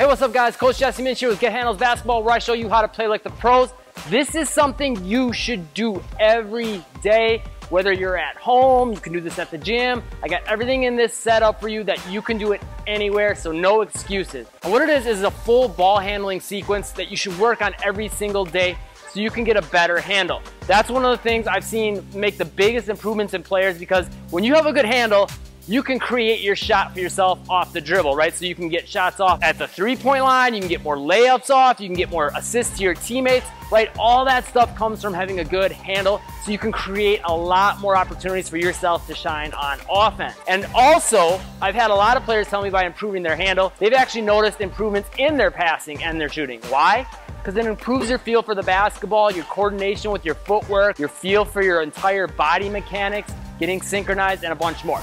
what's up guys? Coach Jesse Minch here with Get Handles Basketball, where I show you how to play like the pros. This is something you should do every day, whether you're at home, you can do this at the gym. I got everything in this set up for you that you can do it anywhere, so no excuses. And what it is a full ball handling sequence that you should work on every single day so you can get a better handle. That's one of the things I've seen make the biggest improvements in players, because when you have a good handle, you can create your shot for yourself off the dribble, right? So you can get shots off at the 3-point line, you can get more layups off, you can get more assists to your teammates, right? All that stuff comes from having a good handle, so you can create a lot more opportunities for yourself to shine on offense. And also, I've had a lot of players tell me by improving their handle, they've actually noticed improvements in their passing and their shooting. Why? Because it improves your feel for the basketball, your coordination with your footwork, your feel for your entire body mechanics, getting synchronized, and a bunch more.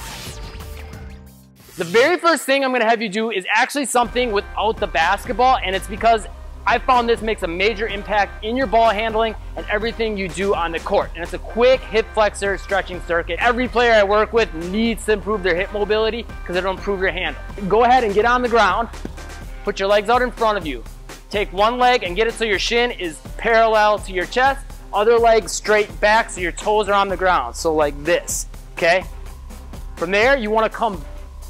The very first thing I'm gonna have you do is actually something without the basketball, and it's because I found this makes a major impact in your ball handling and everything you do on the court. And it's a quick hip flexor stretching circuit. Every player I work with needs to improve their hip mobility because it'll improve your handle. Go ahead and get on the ground, put your legs out in front of you. Take one leg and get it so your shin is parallel to your chest, other leg straight back so your toes are on the ground, so like this, okay? From there, you wanna come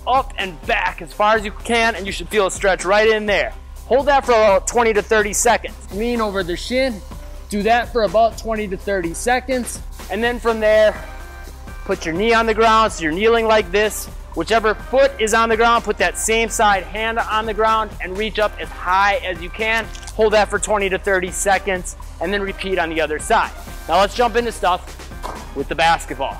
up and back as far as you can, and you should feel a stretch right in there. Hold that for about 20 to 30 seconds. Lean over the shin, do that for about 20 to 30 seconds, and then from there, put your knee on the ground so you're kneeling like this. Whichever foot is on the ground, put that same side hand on the ground and reach up as high as you can. Hold that for 20 to 30 seconds, and then repeat on the other side. Now let's jump into stuff with the basketball.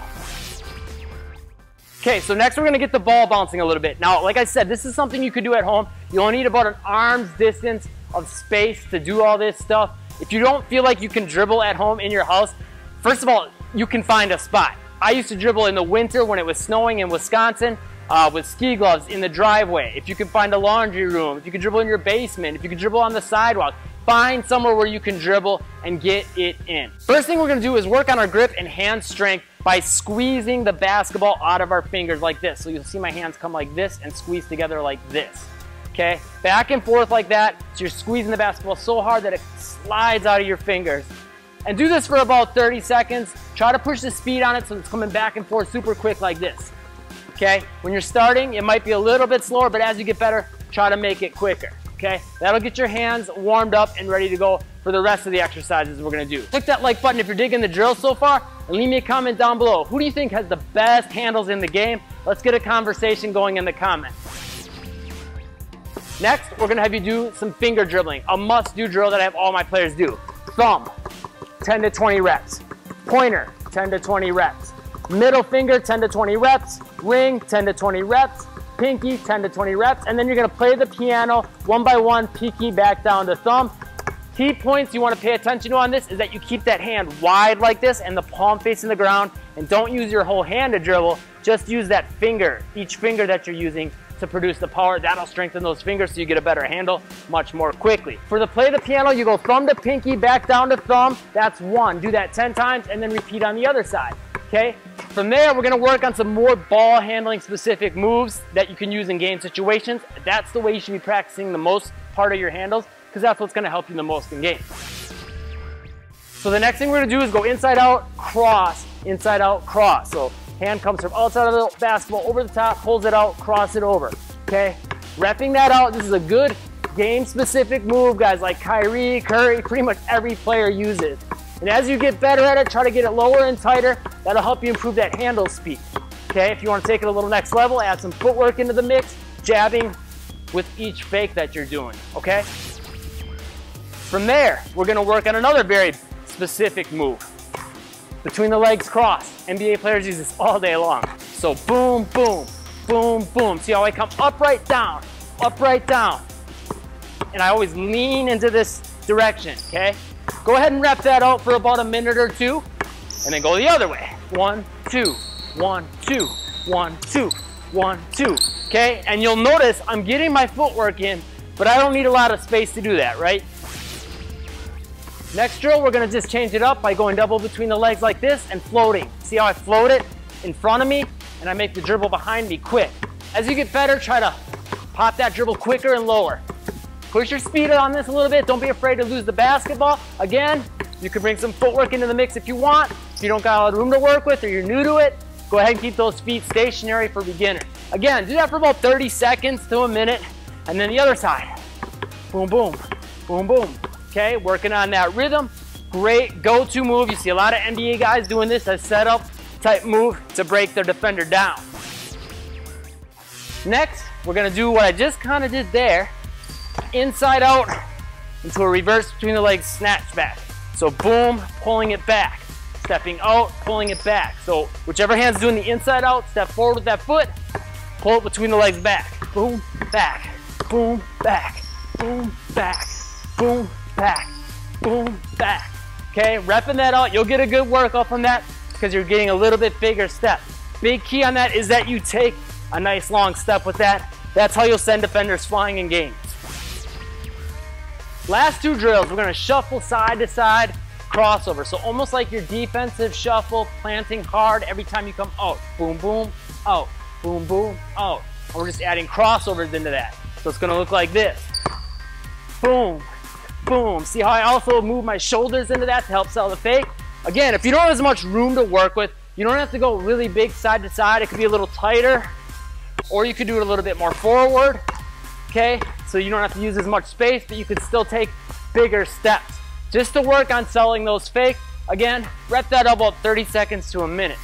Okay, so next we're gonna get the ball bouncing a little bit. Now, like I said, this is something you could do at home. You only need about an arm's distance of space to do all this stuff. If you don't feel like you can dribble at home in your house, first of all, you can find a spot. I used to dribble in the winter when it was snowing in Wisconsin with ski gloves in the driveway. If you can find a laundry room, if you can dribble in your basement, if you can dribble on the sidewalk, find somewhere where you can dribble and get it in. First thing we're gonna do is work on our grip and hand strength by squeezing the basketball out of our fingers like this. So you'll see my hands come like this and squeeze together like this, okay? Back and forth like that, so you're squeezing the basketball so hard that it slides out of your fingers. And do this for about 30 seconds. Try to push the speed on it so it's coming back and forth super quick like this, okay? When you're starting, it might be a little bit slower, but as you get better, try to make it quicker, okay? That'll get your hands warmed up and ready to go for the rest of the exercises we're gonna do. Click that like button if you're digging the drill so far, and leave me a comment down below. Who do you think has the best handles in the game? Let's get a conversation going in the comments. Next, we're gonna have you do some finger dribbling, a must-do drill that I have all my players do. Thumb, 10 to 20 reps. Pointer, 10 to 20 reps. Middle finger, 10 to 20 reps. Ring, 10 to 20 reps. Pinky, 10 to 20 reps. And then you're gonna play the piano one by one, pinky back down to thumb. Key points you want to pay attention to on this is that you keep that hand wide like this and the palm facing the ground, and don't use your whole hand to dribble, just use that finger, each finger that you're using to produce the power. That'll strengthen those fingers so you get a better handle much more quickly. For the play the piano, you go thumb to pinky, back down to thumb, that's one. Do that 10 times and then repeat on the other side, okay? From there, we're gonna work on some more ball handling specific moves that you can use in game situations. That's the way you should be practicing the most part of your handles, because that's what's gonna help you the most in game. So the next thing we're gonna do is go inside out, cross, inside out, cross. So hand comes from outside of the basketball over the top, pulls it out, cross it over, okay? Repping that out, this is a good game specific move, guys, like Kyrie, Curry, pretty much every player uses. And as you get better at it, try to get it lower and tighter. That'll help you improve that handle speed, okay? If you wanna take it a little next level, add some footwork into the mix, jabbing with each fake that you're doing, okay? From there, we're gonna work on another very specific move. Between the legs cross. NBA players use this all day long. So boom, boom, boom, boom. See how I come up, right, down, up, right, down. And I always lean into this direction, okay? Go ahead and rep that out for about a minute or two, and then go the other way. 1, 2, 1, 2, 1, 2, 1, 2, okay? And you'll notice I'm getting my footwork in, but I don't need a lot of space to do that, right? Next drill, we're gonna just change it up by going double between the legs like this and floating. See how I float it in front of me and I make the dribble behind me quick. As you get better, try to pop that dribble quicker and lower. Push your speed on this a little bit. Don't be afraid to lose the basketball. Again, you can bring some footwork into the mix if you want. If you don't got a lot of room to work with or you're new to it, go ahead and keep those feet stationary for beginners. Again, do that for about 30 seconds to a minute. And then the other side. Boom, boom, boom, boom. Okay, working on that rhythm. Great go-to move. You see a lot of NBA guys doing this as setup type move to break their defender down. Next, we're gonna do what I just kind of did there. Inside out into a reverse between the legs snatch back. So boom, pulling it back. Stepping out, pulling it back. So whichever hand's doing the inside out, step forward with that foot, pull it between the legs back. Boom, back, boom, back, boom, back, boom, back, boom, back. Okay, repping that out. You'll get a good workout from that because you're getting a little bit bigger step. Big key on that is that you take a nice long step with that. That's how you'll send defenders flying in games. Last two drills, we're gonna shuffle side to side, crossover. So almost like your defensive shuffle, planting hard every time you come out. Boom, boom, out, boom, boom, out. And we're just adding crossovers into that. So it's gonna look like this. Boom, boom. See how I also move my shoulders into that to help sell the fake? Again, if you don't have as much room to work with, you don't have to go really big side to side. It could be a little tighter, or you could do it a little bit more forward, okay? So you don't have to use as much space, but you could still take bigger steps. Just to work on selling those fakes. Again, rep that up about 30 seconds to a minute.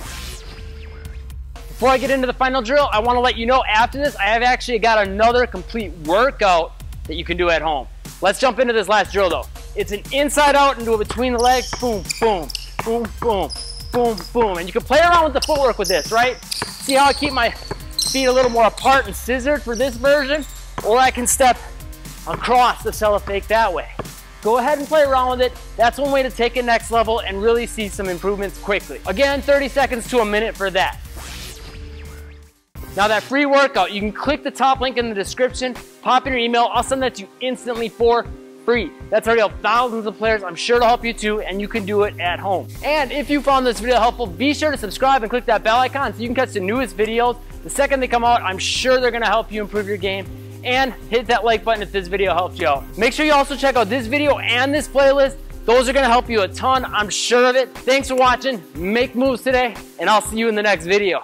Before I get into the final drill, I wanna let you know after this, I have actually got another complete workout that you can do at home. Let's jump into this last drill though. It's an inside out and do it between the legs, boom, boom, boom, boom, boom, boom. And you can play around with the footwork with this, right? See how I keep my feet a little more apart and scissored for this version? Or I can step across to sell a fake that way. Go ahead and play around with it. That's one way to take it next level and really see some improvements quickly. Again, 30 seconds to a minute for that. Now that free workout, you can click the top link in the description, pop in your email, I'll send that to you instantly for free. That's already helped thousands of players. I'm sure to help you too, and you can do it at home. And if you found this video helpful, be sure to subscribe and click that bell icon so you can catch the newest videos. The second they come out, I'm sure they're gonna help you improve your game. And hit that like button if this video helped you out. Make sure you also check out this video and this playlist. Those are gonna help you a ton, I'm sure of it. Thanks for watching, make moves today, and I'll see you in the next video.